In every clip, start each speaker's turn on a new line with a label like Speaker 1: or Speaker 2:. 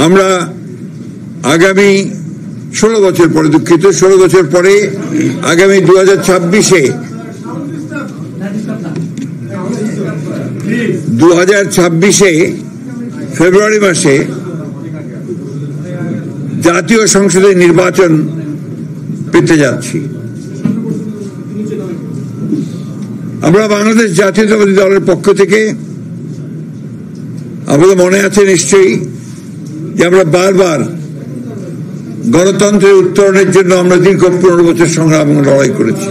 Speaker 1: আমরা আগামী 16 বছর পরে, দুঃখিত, 16 বছর পরে আগামী 2026 ফেব্রুয়ারি মাসে জাতীয় সংসদের নির্বাচন পেতে যাচ্ছি। আমরা বাংলাদেশ জাতীয়তাবাদী দলের পক্ষ থেকে, আমাদের মনে আছে নিশ্চয়ই যে আমরা বারবার গণতন্ত্রের উত্তরণের জন্য আমরা দীর্ঘ 15 বছর সংগ্রাম এবং লড়াই করেছি।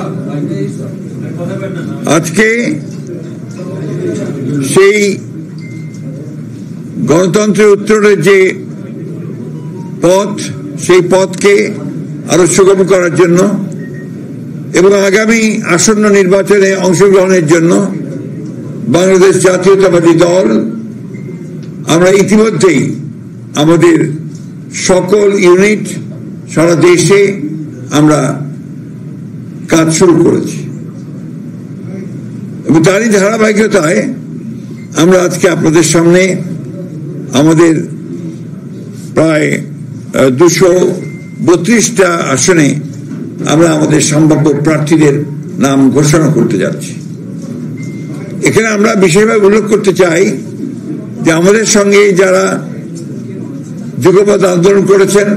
Speaker 1: আজকে সেই গণতন্ত্রের উত্তরণের যে পথ, সেই পথকে আরো সুগম করার জন্য এবং আগামী আসন্ন নির্বাচনে অংশগ্রহণের জন্য বাংলাদেশ জাতীয়তাবাদী দল আমরা ইতিমধ্যেই আমাদের সকল ইউনিট সারা দেশে আমরা কাজ শুরু করেছি এবং তারই ধারাবাহিকতায় আমরা আজকে আপনাদের সামনে আমাদের প্রায় 232টা আসনে আমরা আমাদের সম্ভাব্য প্রার্থীদের নাম ঘোষণা করতে যাচ্ছি। এখানে আমরা বিশেষভাবে উল্লেখ করতে চাই যে আমাদের সঙ্গে যারা যুগপৎ আন্দোলন করেছেন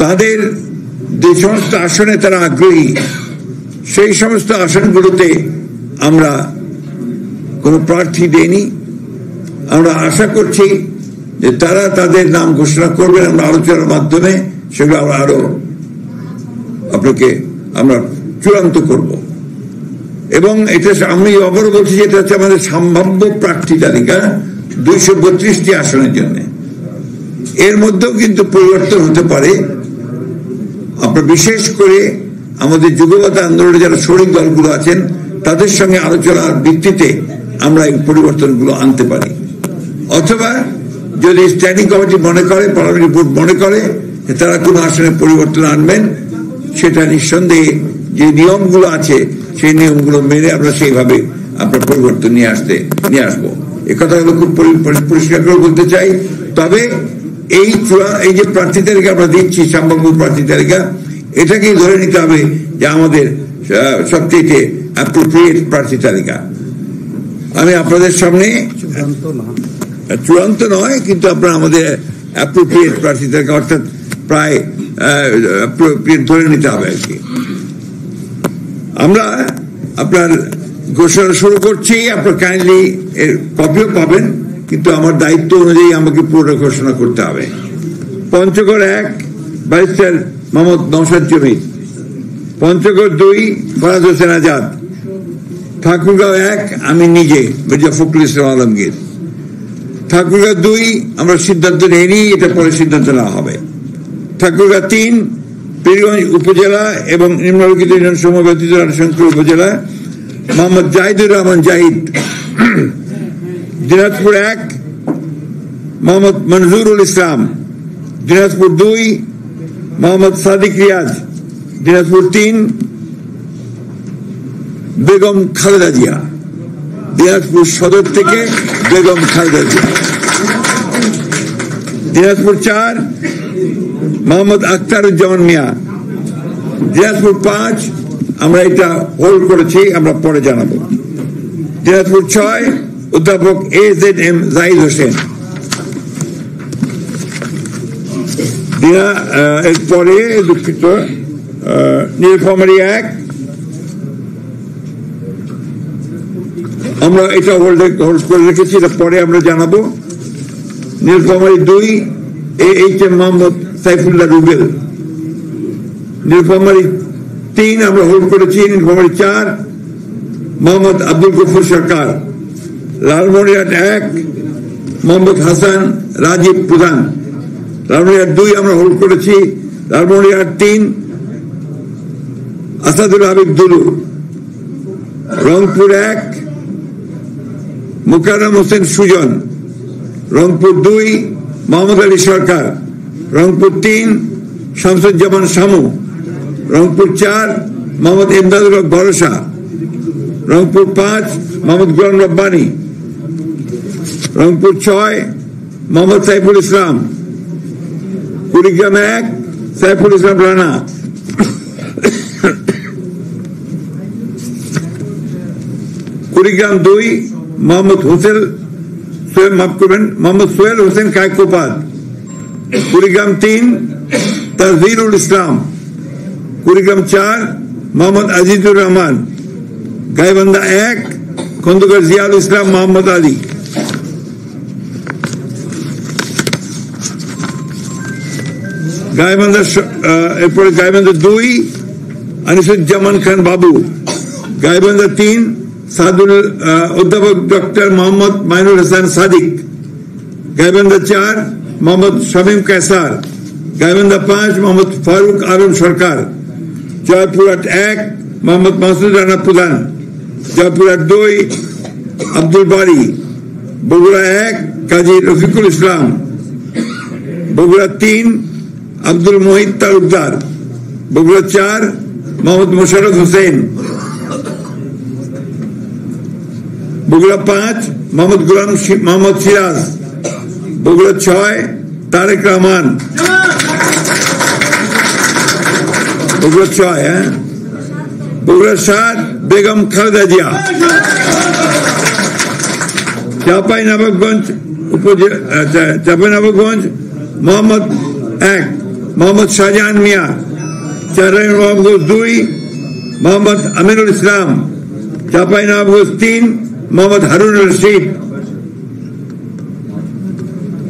Speaker 1: তাদের যে সমস্ত আসনে তারা আগ্রহী, সেই সমস্ত আসনগুলোতে আমরা কোনো প্রার্থী দেইনি। আমরা আশা করছি যে তারা তাদের নাম ঘোষণা করবেন, আমরা আলোচনার মাধ্যমে সেগুলো আমরা আরো আপনাকে আমরা চূড়ান্ত করব। এবং এটা আমি আবারও বলছি যে এটা হচ্ছে আমাদের সম্ভাব্য প্রার্থী তালিকা 232টি আসনের জন্য। এর মধ্যেও কিন্তু পরিবর্তন হতে পারে। আপনার বিশেষ করে আমাদের যুগপৎ আন্দোলনে যারা শরিক দলগুলো আছেন তাদের সঙ্গে আলোচনার ভিত্তিতে আমরা এই পরিবর্তনগুলো আনতে পারি, অথবা যদি স্ট্যান্ডিং কমিটি মনে করে, পার্লামেন্টারি বোর্ড মনে করে যে তারা কোনো আসনে পরিবর্তন আনবেন, সেটা নিঃসন্দেহে যে নিয়মগুলো আছে সেই নিয়মগুলো মেনে আমরা সেইভাবে আপনার পরিবর্তন নিয়ে আসবো। এই কথাগুলো খুব পরিষ্কার করে বলতে চাই। তবে এই যে প্রার্থী তালিকা আমরা দিচ্ছি, সম্ভাব্য প্রার্থী তালিকা, এটাকেই ধরে নিতে হবে যে আমাদের সবচেয়ে অ্যাপ্রোপ্রিয়েট প্রার্থী তালিকা। আমি আপনাদের সামনে চূড়ান্ত নয়, কিন্তু আপনার আমাদের অ্যাপ্রোপ্রিয়েট প্রার্থী তালিকা, অর্থাৎ প্রায় ধরে নিতে হবে আর কি। আমরা আপনার ঘোষণা শুরু করছি। আপনার কাইন্ডলি এর কপিও পাবেন, কিন্তু আমার দায়িত্ব অনুযায়ী আমাকে পুরো ঘোষণা করতে হবে। পঞ্চগড় 1 ব্যারিস্টার মোহাম্মদ নওশাদ জমির, পঞ্চগড় 2 ফরাজ হোসেন আজাদ, ঠাকুরগাঁও 1 আমি নিজে মির্জা ফখরুল ইসলাম আলমগীর, ঠাকুরগাঁও 2 আমরা সিদ্ধান্ত নেইনি, এটা পরে সিদ্ধান্ত নেওয়া হবে। ঠাকুরগাঁও 3 পীরগঞ্জ উপজেলা এবং নিম্নলিখিত ইউনিয়ন সমূহ ব্যতীত শঙ্কর উপজেলা মোহাম্মদ জাহিদুর রহমান জাহিদ, দিনাজপুর 1 মোহাম্মদ মনজুরুল ইসলাম, দিনাজপুর 2 মোহাম্মদ সাদিক রিয়াজ, দিনাজপুর 3 বেগম খালেদা জিয়া, দিনাজপুর সদর থেকে বেগম খালেদা জিয়া, দিনাজপুর 4 মোহাম্মদ আখতারুজ্জামান মিয়া, দিনাজপুর 5 আমরা এটা হোল্ড করেছি, আমরা পরে জানাবো, দিনাজপুর 6 অধ্যাপক AZM জাহিদ হোসেন। এরপরে দুঃখিত নীলফামারী 1 আমরা এটা হোল্ড করে রেখেছি, এটা পরে আমরা জানাবো। নীলফামারী 2 AHM মোহাম্মদ সাইফুল্লাহ রুবেল, নীলফামারী 3 আমরা হোল্ড করেছি, নীলফামারী 4 মোহাম্মদ আব্দুল গফুর সরকার, লালমনিরহাট 1 মোহাম্মদ হাসান রাজীব প্রধান, লালমনিরহাট 2 আমরা হোল্ড করেছি, লালমনিরহাট 3 আসাদুল হাবিব দুলু, রংপুর 1 মুকাররম হোসেন সুজন, রংপুর 2 মোহাম্মদ আলী সরকার, রংপুর 3 শামসুজ্জামান শামু, রংপুর 4 মোহাম্মদ ইমদাদুল হক ভরসা, রংপুর 5 মোহাম্মদ গোলাম রব্বানী, রংপুর 6 মোহাম্মদ সাইফুল ইসলাম, কুড়িগ্রাম 1 সাইফুল ইসলাম রানা, কুড়িগ্রাম 2 মোহাম্মদ সোহেল হোসেন কায়কোপাদ, কুড়িগ্রাম 3 তাজহিরুল ইসলাম, কুড়িগ্রাম 4 মোহাম্মদ আজিজুর রহমান, গাইবান্ধা 1 খন্দকার জিয়াউল ইসলাম মোহাম্মদ আলী, এরপরে গাইবান্ধা 2 আনিসুজ্জামান খান বাবু, গাইবান্ধা 3 অধ্যাপক ডক্টর মোহাম্মদ মাইনুল হাসান সাদিক, গাইবান্ধা 4 মোহাম্মদ শামীম কায়সার, গাইবান্ধা 5 মোহাম্মদ ফারুক আলম সরকার, জয়পুরহাট 1 মোহাম্মদ মাসুদ রানা প্রধান, জয়পুরহাট 2 আব্দুল বারী, বগুড়া 1 কাজী রফিকুল ইসলাম, বগুড়া 3 আব্দুল মোহিত তালুকদার, বগুড়া 4 মোহাম্মদ মোশাররফ হোসেন, বগুড়া 5 মোহাম্মদ গোলাম মোহাম্মদ সিরাজ, বগুড়া 6 তারেক রহমান, বগুড়া 6 বগুড়া 7 বেগম খালেদা জিয়া, চাঁপাইনবাবগঞ্জ মোহাম্মদ 1 মোহাম্মদ শাহজাহান মিয়া, চাঁপাইনবাবগঞ্জ 2 মোহাম্মদ আমিনুল ইসলাম, চাঁপাইনবাবগঞ্জ 3 মোহাম্মদ হারুন রশিদ,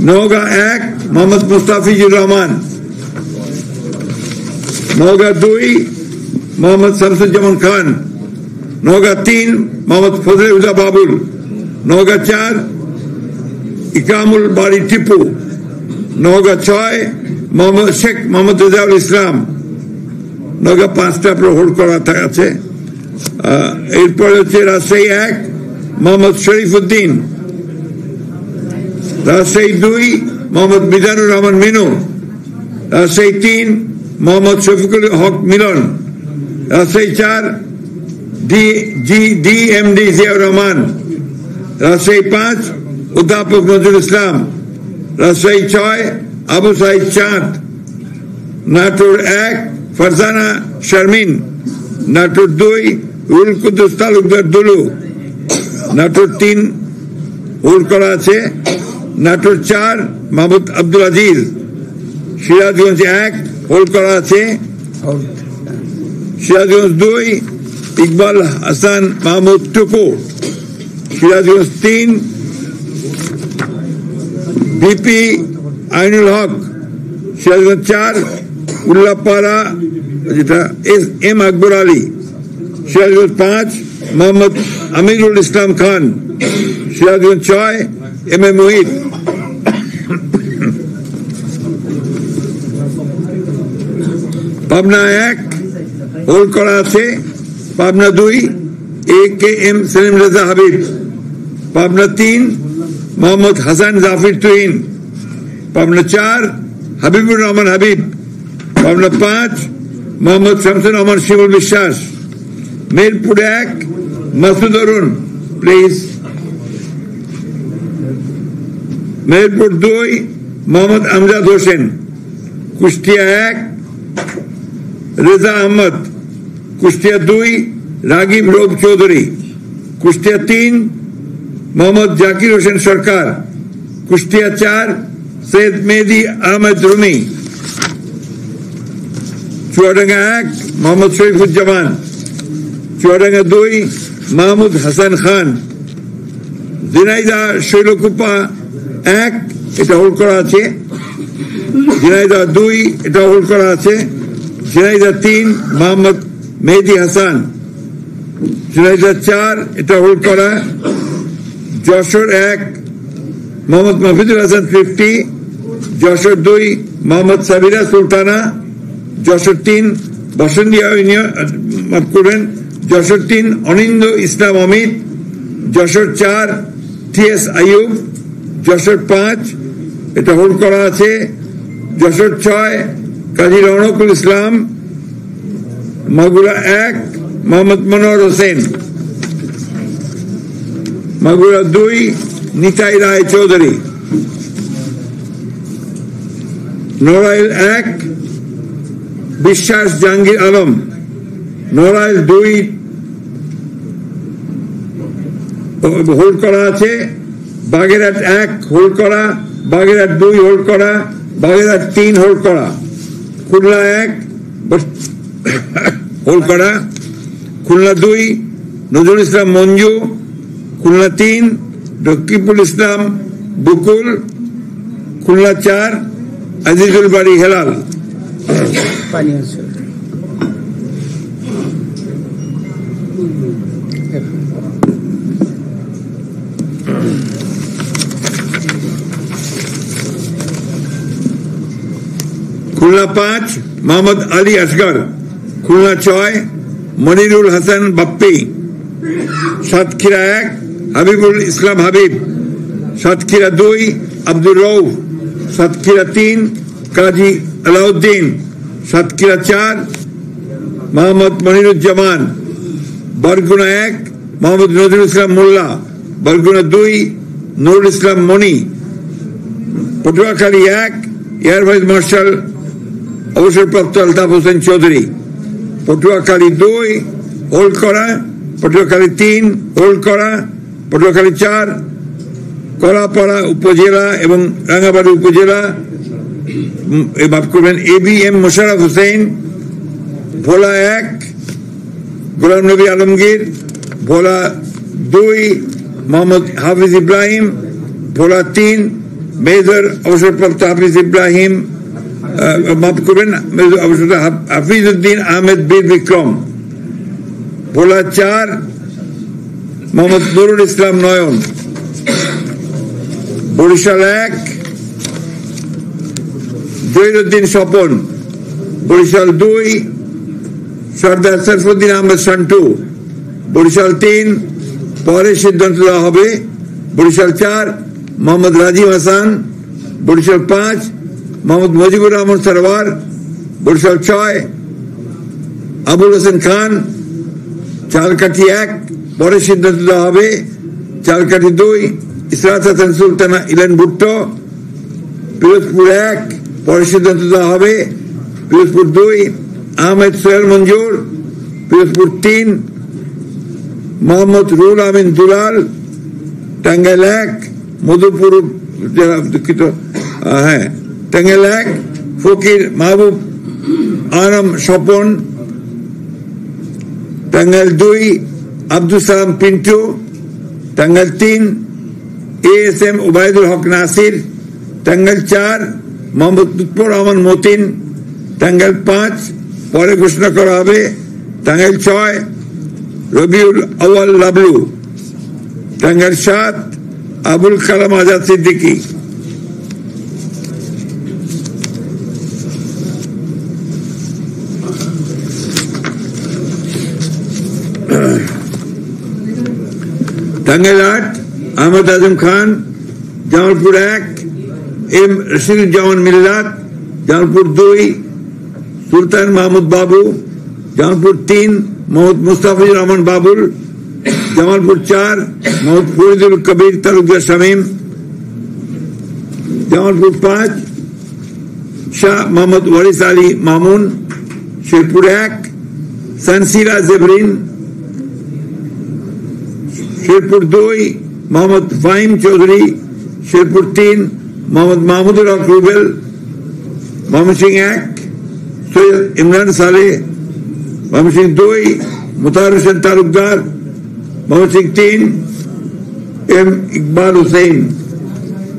Speaker 1: নওগাঁ 1 মোহাম্মদ মুস্তাফিজুর রহমান, নওগাঁ 2 মোহাম্মদ শামসুজ্জামান খান, নওগাঁ 3 মোহাম্মদ ফজলে হুদা বাবুল, নওগাঁ 4 ইকামুল বাড়ি টিপু, নওগাঁ 6 শেখ মোহাম্মদ রেজাউল ইসলাম, নওগাঁ 5টা হোল্ড করা আছে। এরপরে হচ্ছে রাজশাহী 1 মোহাম্মদ শরীফ উদ্দিন, রাজশাহী 2 মোহাম্মদ মিজানুর রহমান মিনু, রাজশাহী 3 মোহাম্মদ শফিকুল হক মিলন, রাজশাহী 4 ডিএমডি জিয়াউর রহমান, রাজশাহী 5 অধ্যাপক নজরুল ইসলাম, রাজশাহী 6 আবু সাইদ চাঁদ, নাটোর 1 ফারজানা শারমিন, নাটোর 2 রুল কুদ্দুস তালুকদার দুলু, নাটোর 3 হোল্ড করা আছে, নাটোর 4 মাহমুদ আব্দুল আজিজ, সিরাজগঞ্জ 1 হোল্ড করা আছে, সিরাজগঞ্জ 2 ইকবাল হাসান মাহমুদ টুকু, সিরাজগঞ্জ 3 ভিপি আইনুল হক, সিরাজগঞ্জ 4 উল্লাপাড়া যেটা M Akbar Ali, Sirajganj 5 Mohammad Amirul Islam Khan, Sirajganj 6 M A Muhith, Pabna 1 hold করা আছে, পাবনা 2 এ K M Selim Reza Habib, Pabna 3 Mohammad Hasan Zafir Tuhin, Pabna 4 Habibur Rahman Habib, Pabna 5 Mohammad Shamsur Rahman Shimul Biswas, Mirpur 1 Masud Arun please, Mirpur 2 Mohammad Amjad Hossain, Kushtia 1 Reza Ahmad, Kushtia 2 Ragib Rauf Chowdhury, Kushtia 3 Mohammad Zakir Hossain সরকার, কুষ্টিয়া 4 সৈয়দ মেহেদি আহমেদ রুমি, চুয়াডাঙ্গা 1 মোহাম্মদ শরীফুজ্জামান, চুয়াডাঙ্গা 2 মাহমুদ হাসান খান, ঝিনাইদহ শৈলকুপা 1 এটা হোল্ড করা আছে, ঝিনাইদহ 2 এটা হোল্ড করা আছে, ঝিনাইদহ 3 মোহাম্মদ মেহেদি হাসান, ঝিনাইদহ 4 এটা হোল্ড করা, যশোর 1 মোহাম্মদ মাহফুজুল হাসান 50, যশোর 2 মোহাম্মদ সাবিরা সুলতানা, যশোর 3 বসন্তিয়া মাফ করবেন, যশোর 3 অনিন্দ ইসলাম অমিত, যশোর 4 টিএস আইয়ুব, যশোর 5 এটা হোল্ড করা আছে, যশোর 6 কাজী রওনকুল ইসলাম, মাগুরা 1 মোহাম্মদ মনোহর হোসেন, মাগুরা 2 নিতাই রায় চৌধুরী, নড়াইল 1 বিশ্বাস জাহাঙ্গীর আলম, নড়াইল 2 হোল্ড করা আছে, বাগেরহাট 1 হোল্ড করা, বাগেরহাট 2 হোল্ড করা, বাগেরহাট 3 হোল্ড করা, খুলনা 1 হোল্ড করা, খুলনা 2 নজরুল ইসলাম মঞ্জু, খুলনা 3 রকিবুল ইসলাম বুকুল, খুলনা 4 আজিজুল বাড়ি হেলাল। খুলনা 5 মোহাম্মদ আলী আসগর, খুলনা 6 মনিরুল হাসান বাপ্পি, সাতক্ষীরা 1 হাবিবুল ইসলাম হাবিব, সাতক্ষীরা 2 আব্দুর রউফ, সাতক্ষীরা 3 কাজী আলাউদ্দিন, সাতক্ষীরা 4 মোহাম্মদ মনিরুজ্জামান, বরগুনা 1 মোহাম্মদ নজরুল ইসলাম মোল্লা, বরগুনা 2 নুরুল ইসলাম মনি, পটুয়াখালী 1 এয়ার ভাইস মার্শাল অবসরপ্রাপ্ত আলতাফ হোসেন চৌধুরী, পটুয়াখালী 2 হোল্ড করা, পটুয়াখালী 3 হোল্ড করা, পটুয়াখালী 4 কলাপাড়া উপজেলা এবং রাঙ্গাবাড়ি উপজেলা মাফ করবেন ABM মোশাররফ হোসেন, ভোলা 1 গোলাম নবী আলমগীর, ভোলা 2 মোহাম্মদ হাফিজ ইব্রাহিম, ভোলা 3 মেজর অবসরপ্রাপ্ত হাফিজ ইব্রাহিম মাফ করবেন হাফিজউদ্দিন আহমেদ বীর বিক্রম, ভোলা 4 মোহাম্মদ নুরুল ইসলাম নয়ন, বরিশাল 1 জহিরুদ্দিন স্বপন, বরিশাল 2 সর্দার সরফুদ্দিন আহমেদ সন্টু, বরিশাল 3 পরে সিদ্ধান্ত দেওয়া হবে, বরিশাল 4 মোহাম্মদ রাজীব হাসান, বরিশাল 5 মোহাম্মদ মুজিবুর রহমান সরওয়ার, বরিশাল 6 আবুল হোসেন খান, চালকাঠি 1 পরে সিদ্ধান্ত দেওয়া হবে, চালকাঠি 2 ইসরাত হাসান সুলতানা ইলেন ভুট্টো, পিরোজপুর 1 পরে সিদ্ধান্ত দেওয়া হবে, পিরোজপুর 2 আহমেদ সোহেল মঞ্জুর, পিরোজপুর 3 মোহাম্মদ রুহুল আমিন দুলাল, টাঙ্গাইল 1 মধুপুর দুঃখিত টাঙ্গাইল 1 ফকির মাহবুব আনাম স্বপন, টাঙ্গাইল 2 আব্দুল সালাম পিন্টু, টাঙ্গাইল 3 ASM ওবায়দুল হক নাসির, টাঙ্গাইল 4 মোহাম্মদ লুৎফর রহমান মতিন, টাঙ্গাইল 5 পরে ঘোষণা করা হবে, টাঙ্গাইল 6 রবিউল আউয়াল লাবলু, টাঙ্গাইল 7 আবুল কালাম আজাদ সিদ্দিকী, টাঙ্গাইল 8 আহমদ আজম খান, জামালপুর 1 এম রশিদুজ্জামান মিল্লাত, জামালপুর 2 সুলতান মাহমুদ বাবু, জামালপুর 3 মোহাম্মদ মুস্তাফিজুর রহমান বাবুল, জামালপুর 4 মোহাম্মদ ফরিদুল কবির তালুকদার শামীম, জামালপুর 5 শাহ মোহাম্মদ ওয়ারিস আলী মামুন, শেরপুর 1 সানসিরা জেবরিন, শেরপুর 2 মোহাম্মদ ফাহিম চৌধুরী, শেরপুর 3 মোহাম্মদ মাহমুদুল হক রুবেল, ময়মনসিংহ 1 সৈয়দ ইমরান সালেহ, ময়মনসিংহ 2 মুতাহার হোসেন তালুকদার, ময়মনসিংহ 3 এম ইকবাল হুসেন,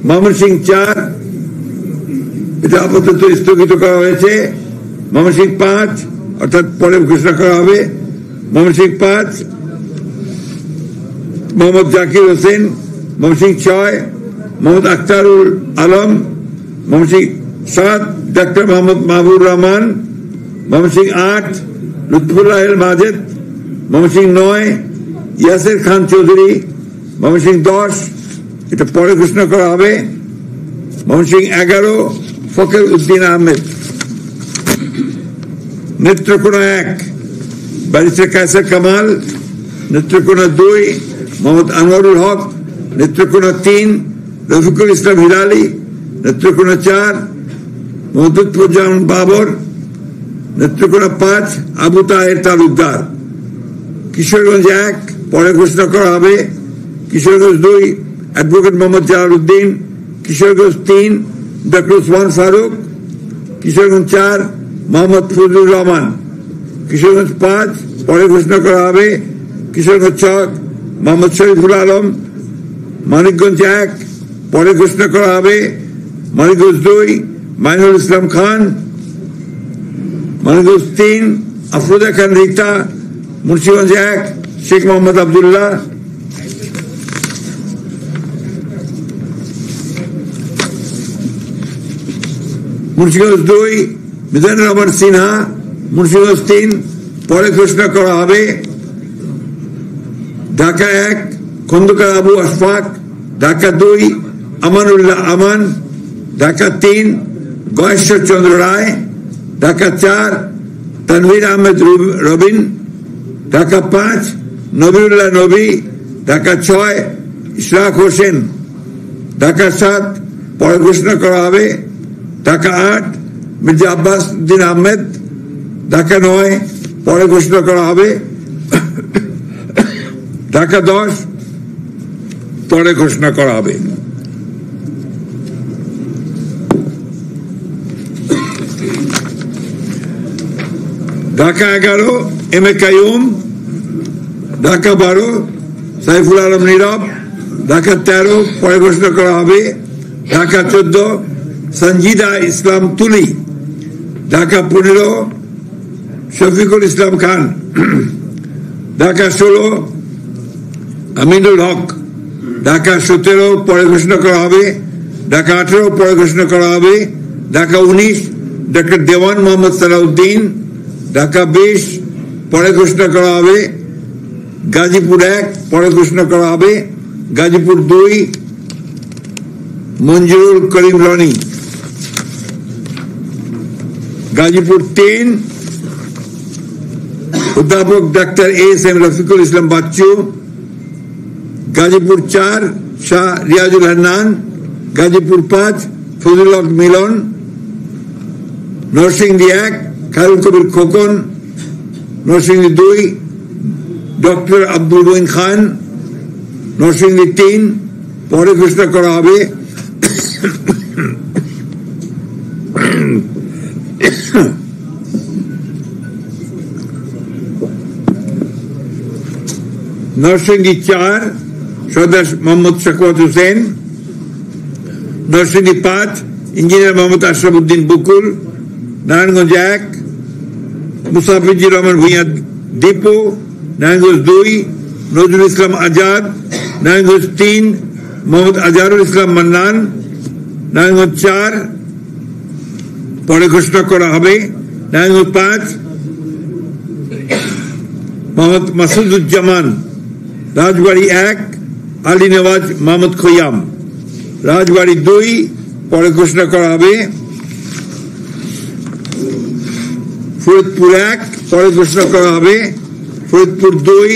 Speaker 1: ময়মনসিংহ 4 এটা আপাতত স্থগিত করা হয়েছে, ময়মনসিংহ 5 অর্থাৎ পরে ঘোষণা করা হবে, ময়মনসিংহ 5 মোহাম্মদ জাকির হোসেন, ময়মনসিংহ 6 মোহাম্মদ আখতারুল আলম, ময়মনসিংহ 7 ডাক্তার মোহাম্মদ মাহবুর রহমান, ময়মনসিংহ 8 লুৎফুল্লাহ মাজেদ, ময়মনসিংহ 9 ইয়াসির খান চৌধুরী, ময়মনসিংহ 10 এটা পরে ঘোষণা করা হবে, ময়মনসিংহ 11 ফকির উদ্দিন আহমেদ, নেত্রকোনা 1 ব্যারিস্টার কায়সার কামাল, নেত্রকোনা 2 মোহাম্মদ আনোয়ারুল হক, নেত্রকোনা 3 রফিকুল ইসলাম হিলালি, নেত্রকোনা 4 মহদুদুজ্জামান বাবর, নেত্রকোনা 5 আবু তাহের তালুকদার। কিশোরগঞ্জ 1 পরে ঘোষণা করা হবে। কিশোরগঞ্জ 2 অ্যাডভোকেট মোহাম্মদ জালালউদ্দিন। কিশোরগঞ্জ 3 ডক্টর ওসমান ফারুক। কিশোরগঞ্জ 4 মোহাম্মদ ফজলুর রহমান। কিশোরগঞ্জ 5 পরে ঘোষণা করা হবে। কিশোরগঞ্জ 6 মোহাম্মদ শরীফুল আলম। মানিকগঞ্জ 1 পরে ঘোষণা করা হবে। মানিকগঞ্জ 2 মাইনুল ইসলাম খান। মানিকগঞ্জ 3 আফরোজা খান রিতা। মুন্সিগঞ্জ 1 শেখ মোহাম্মদ আবদুল্লাহ। মুন্সিগঞ্জ 2 মিজানুর রহমান সিনহা। মুন্সিগঞ্জ 3 পরে ঘোষণা করা হবে। ঢাকা 1 খন্দকার আবু আশফাক। ঢাকা 2 আমানুল্লাহ আমান। ঢাকা 3 গয়েশ্বর চন্দ্র রায়। ঢাকা 4 তানভীর আহমেদ রবিন। ঢাকা 5 নবীউল্লাহ নবী। ঢাকা 6 ইশরাক হোসেন। ঢাকা 7 পরে ঘোষণা করা হবে। ঢাকা 8 মির্জা আব্বাস উদ্দিন আহমেদ। ঢাকা 9 পরে ঘোষণা করা হবে। ঢাকা 10 পরে ঘোষণা করা হবে। Dhaka 11 M A Qayyum. ঢাকা 12 সাইফুল আলম নীরব। ঢাকা 13 পরে ঘোষণা করা হবে। ঢাকা 14 সঞ্জিদা ইসলাম তুলি। ঢাকা 15 শফিকুল ইসলাম খান। ঢাকা 16 আমিনুল হক। ঢাকা 17 পরে ঘোষণা করা হবে। ঢাকা 18 পরে ঘোষণা করা হবে। ঢাকা 19 ডক্টর দেওয়ান মোহাম্মদ সালাউদ্দিন। ঢাকা 20 পরে ঘোষণা করা হবে। গাজীপুর 1 পরে ঘোষণা করা হবে। গাজীপুর 2 মঞ্জুরুল করিম রনি। গাজীপুর 3 অধ্যাপক ডাক্তার এস.এম. রফিকুল ইসলাম বাচ্চু। গাজীপুর 4 শাহ রিয়াজুল হান্নান। গাজীপুর 5 ফজলুল হক মিলন। নরসিংদী 1 খায়রুল কবির খোকন। নরসিংদী 2 ডক্টর আব্দুল মঈন খান। নরসিংদী 3 পরে ঘোষণা করা হবে। নরসিংদী 4 সর্দার মোহাম্মদ শাকওয়াত হোসেন। নরসিংদী 5 ইঞ্জিনিয়ার মোহাম্মদ আশরাফ উদ্দিন বুকুল। নারায়ণগঞ্জ 1 মুসাফিজুর রহমান ভূঁইয়া দীপু। নারায়ণগঞ্জ 2 নজরুল ইসলাম আজাদ। নারায়ণগঞ্জ 3 মোহাম্মদ আজহারুল ইসলাম মান্নান। নারায়ণগঞ্জ 4 পরে ঘোষণা করা হবে। নারায়ণগঞ্জ 5 মোহাম্মদ মাসুদুজ্জামান। রাজবাড়ী 1 আলী নওয়াজ মোহাম্মদ খৈয়াম। রাজবাড়ী 2 পরে ঘোষণা করা হবে। ফরিদপুর 1 পরে ঘোষণা করা হবে। Faridpur 2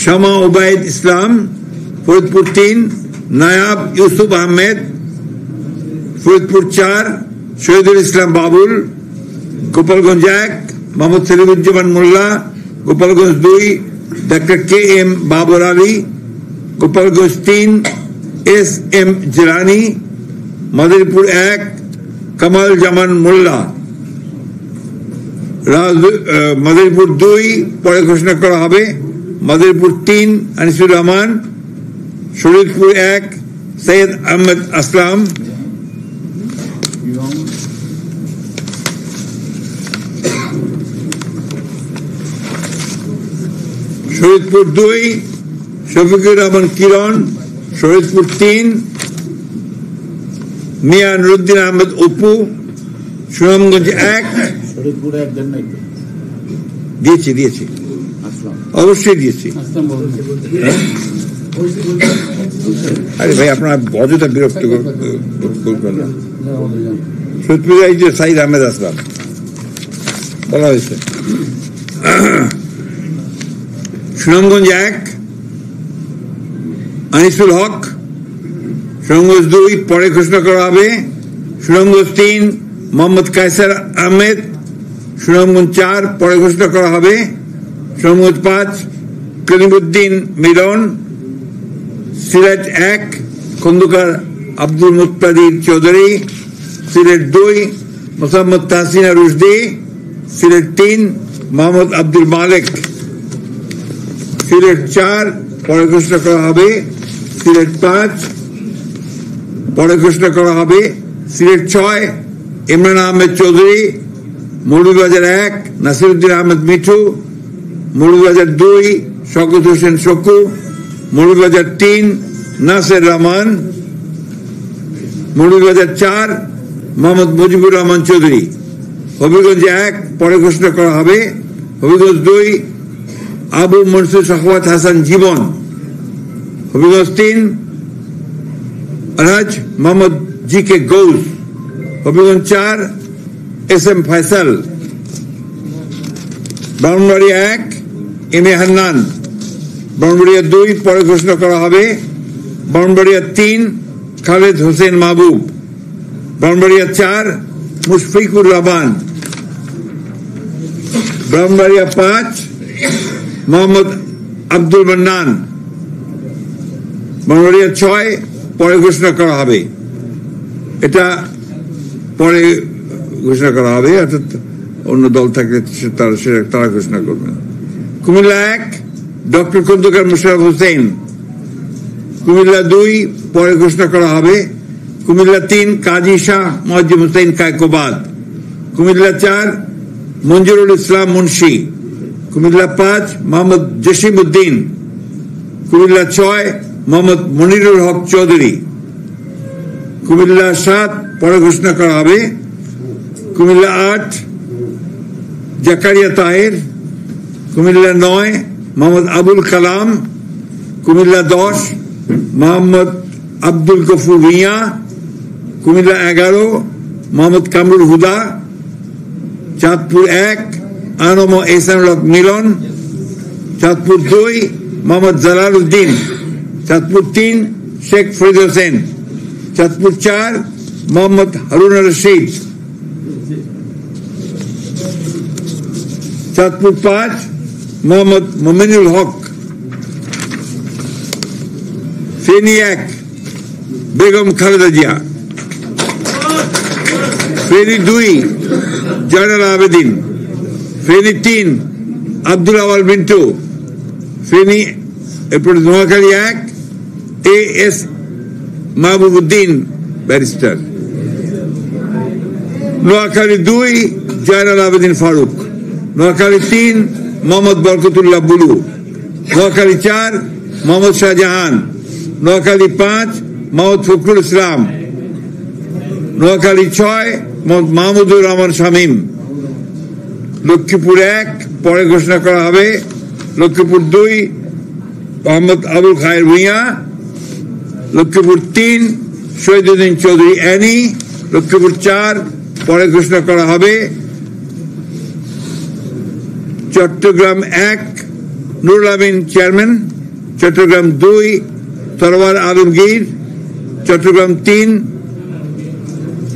Speaker 1: Shama Obaid Islam. Faridpur 3 Nayab Yusuf Ahmed. Faridpur 4 Shahidul Islam Babul. Gopalganj 1 Mohammad Selimuzzaman Molla. Gopalganj 2 doctor K M Babar Ali. Gopalganj 3 S M Jilani. Madaripur 1 Kamal Zaman Molla. Madaripur 2 পরে ঘোষণা করা হবে। মাদারীপুর 3 আনিসুর রহমান। শরীয়তপুর 1 সৈয়দ আহমেদ আসলাম। শরীয়তপুর 2 শফিকুর রহমান কিরণ। শরীয়তপুর 3 মিয়া নুরুদ্দিন আহমেদ অপু। সুনামগঞ্জ 1 দিয়েছি অবশ্যই দিয়েছি। আরে ভাই আপনার অযথা বিরক্ত করবেন না। শরীয়তপুর এই যে সাইদ আহমেদ আসলাম বলা হয়েছে। সুনামগঞ্জ 1 আনিসুল হক। সুনামগঞ্জ 2 পরে ঘোষণা করা হবে। সুনামগঞ্জ 3 মোহাম্মদ কায়সার আহমেদ, সুনামগঞ্জ 4 পরে ঘোষণা করা হবে, সুনামগঞ্জ 5 কলিমুদ্দিন মিলন, সিলেট 1 খন্দকার আব্দুল মুত্তাদির চৌধুরী, সিলেট 2 মোহাম্মদ তাহসিনা রুশদি, সিলেট 3 মোহাম্মদ আব্দুল মালিক, সিলেট 4 পরে ঘোষণা করা হবে, সিলেট 5 পরে ঘোষণা করা হবে, সিলেট 6 ইমরান আহমেদ চৌধুরী, মৌলভীবাজার 1 নাসিরউদ্দিন আহমেদ মিঠু, মৌলভীবাজার 2 শওকত হোসেন শকু, মৌলভীবাজার 3 নাসের রহমান, মৌলভীবাজার 4 মোহাম্মদ মুজিবুর রহমান চৌধুরী, হবিগঞ্জ 1 পরে ঘোষণা করা হবে, Habiganj 2 Abu Mansur Sakhawat Hasan Jibon, Habiganj 3 Alhaj Mohammad G K Gaus, Habiganj 4 S M Faisal, Brahmanbaria 1 M A Hannan, Brahmanbaria 2 পরে ঘোষণা করা হবে, ব্রাহ্মণবাড়িয়া 3 খালেদ হোসেন মাহবুব, ব্রাহ্মণবাড়িয়া 4 মুশফিকুর রহমান, ব্রাহ্মণবাড়িয়া 5 মোহাম্মদ আব্দুল মান্নান, ব্রাহ্মণবাড়িয়া 6 পরে ঘোষণা করা হবে, এটা পরে ঘোষণা করা হবে, অর্থাৎ অন্য দল থাকলে তারা ঘোষণা করবে। কুমিল্লা 1 ডক্টর খন্দকার মোশাররফ হোসেন, কুমিল্লা 2 পরে ঘোষণা করা হবে, কুমিল্লা 3 কাজী শাহ মুয়াজ্জম হোসেন কায়কোবাদ, কুমিল্লা 4 মঞ্জুরুল ইসলাম মুন্সি, কুমিল্লা 5 মোহাম্মদ জসিম উদ্দিন, কুমিল্লা 6 মোহাম্মদ মনিরুল হক চৌধুরী, কুমিল্লা 7 পরে ঘোষণা করা হবে, কুমিল্লা 8 জাকারিয়া তাহের, কুমিল্লা 9 মোহাম্মদ আবুল কালাম, কুমিল্লা 10 মোহাম্মদ আব্দুল গফুর ভুঁইয়া, কুমিল্লা 11 মোহাম্মদ কামরুল হুদা, চাঁদপুর 1 আনম এহসানুল হক মিলন, চাঁদপুর 2 মোহাম্মদ জালাল উদ্দিন, চাঁদপুর 3 শেখ ফরিদ হোসেন, চাঁদপুর 4 মোহাম্মদ হারুন রশিদ, চাঁদপুর 5 মোহাম্মদ মোমিনুল হক, ফেনী 1 বেগম খালেদা জিয়া, ফেনী 2 জয়নাল আবেদিন, ফেনী 3 আব্দুল আওয়াল মিন্টু, ফেনী এরপরে Noakhali 1 A S Mahbubuddin barrister, Noakhali 2 Joynal Abedin Faruk, Noakhali 3 Mohammad Barkatullah Bulu, Noakhali 4 Mohammad Shahjahan, Noakhali 5 Mohammad Fakhrul Islam, Noakhali 6 Mohammad Mahmudur Rahman Shamim, Lakshmipur 1 পরে ঘোষণা করা হবে, লক্ষ্মীপুর 2 মোহাম্মদ আবুল খায়ের ভুঁইয়া, লক্ষ্মীপুর 3 শহীদুদ্দিন চৌধুরী অ্যানি, লক্ষ্মীপুর 4 পরে ঘোষণা করা হবে, চট্টগ্রাম 1 নুরুল আমিন চেয়ারম্যান, চট্টগ্রাম 2 সরওয়ার আলমগীর, চট্টগ্রাম 3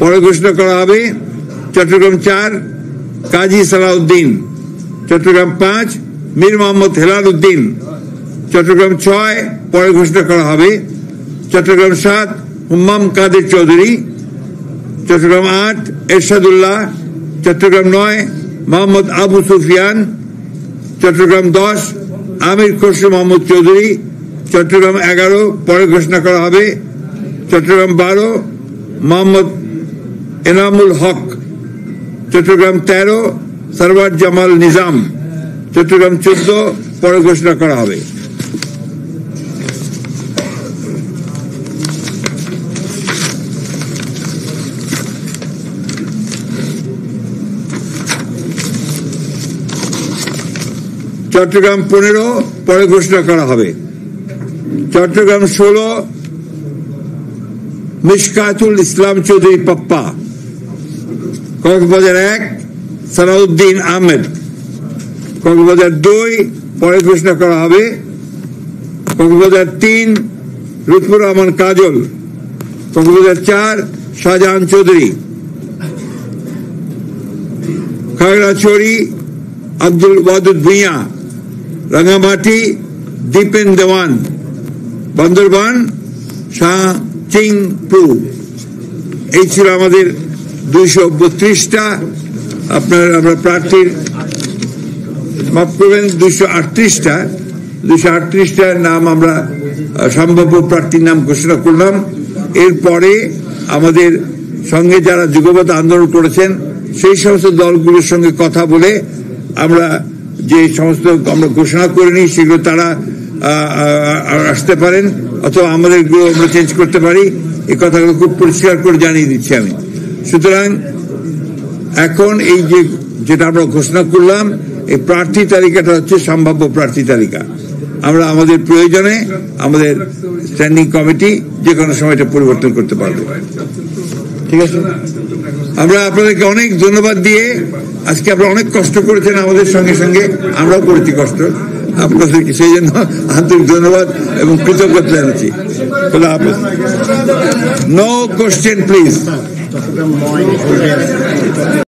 Speaker 1: পরে ঘোষণা করা হবে, চট্টগ্রাম 4 কাজী সালাউদ্দিন, চট্টগ্রাম 5 মীর মোহাম্মদ হেলাল উদ্দিন, চট্টগ্রাম 6 পরে ঘোষণা করা হবে, চট্টগ্রাম 7 হুম্মাম কাদের চৌধুরী, চট্টগ্রাম 8 এরশাদুল্লাহ, চট্টগ্রাম 9 মোহাম্মদ আবু সুফিয়ান, চট্টগ্রাম 10 আমির খসরু মোহাম্মদ চৌধুরী, চট্টগ্রাম 11 পরে ঘোষণা করা হবে, চট্টগ্রাম 12 মোহাম্মদ এনামুল হক, চট্টগ্রাম 13 সরওয়ার জামাল নিজাম, চট্টগ্রাম 14 পরে ঘোষণা করা হবে। চট্টগ্রাম 15 পরে ঘোষণা করা হবে, চট্টগ্রাম 16 মিশকাতুল ইসলাম চৌধুরী পাপ্পা, কক্সবাজার 1 সালাউদ্দিন আহমেদ, কক্সবাজার 2 পরে ঘোষণা করা হবে, কক্সবাজার 3 লুৎফুর রহমান কাজল, কক্সবাজার 4 শাহজাহান চৌধুরী, খাগড়াছড়ি আব্দুল ওয়াদুদ ভুঁইয়া, রাঙ্গামাটি দীপেন দেওয়ান, বান্দরবান শাহ চিংপু। এই ছিল আমাদের 232টা আমরা প্রার্থীর, মাফ করবেন 238টার নাম আমরা সম্ভাব্য প্রার্থীর নাম ঘোষণা করলাম। এরপরে আমাদের সঙ্গে যারা যুগপৎ আন্দোলন করেছেন সেই সমস্ত দলগুলোর সঙ্গে কথা বলে আমরা যে সমস্ত আমরা ঘোষণা করিনি সেগুলো তারা আসতে পারেন, অথবা আমাদেরগুলো আমরা চেঞ্জ করতে পারি। এই কথাগুলো খুব পরিষ্কার করে জানিয়ে দিচ্ছি আমি। সুতরাং এখন এই যেটা আমরা ঘোষণা করলাম, এই প্রার্থী তালিকাটা হচ্ছে সম্ভাব্য প্রার্থী তালিকা। আমরা আমাদের প্রয়োজনে আমাদের স্ট্যান্ডিং কমিটি যে কোনো সময় এটা পরিবর্তন করতে পারবে। ঠিক আছে, আমরা আপনাদেরকে অনেক ধন্যবাদ দিয়ে, আজকে আপনারা অনেক কষ্ট করেছেন আমাদের সঙ্গে সঙ্গে, আমরাও করেছি কষ্ট আপনাদেরকে, সেই জন্য আন্তরিক ধন্যবাদ এবং কৃতজ্ঞতা জানাচ্ছি। খোদা হাফেজ। No question please.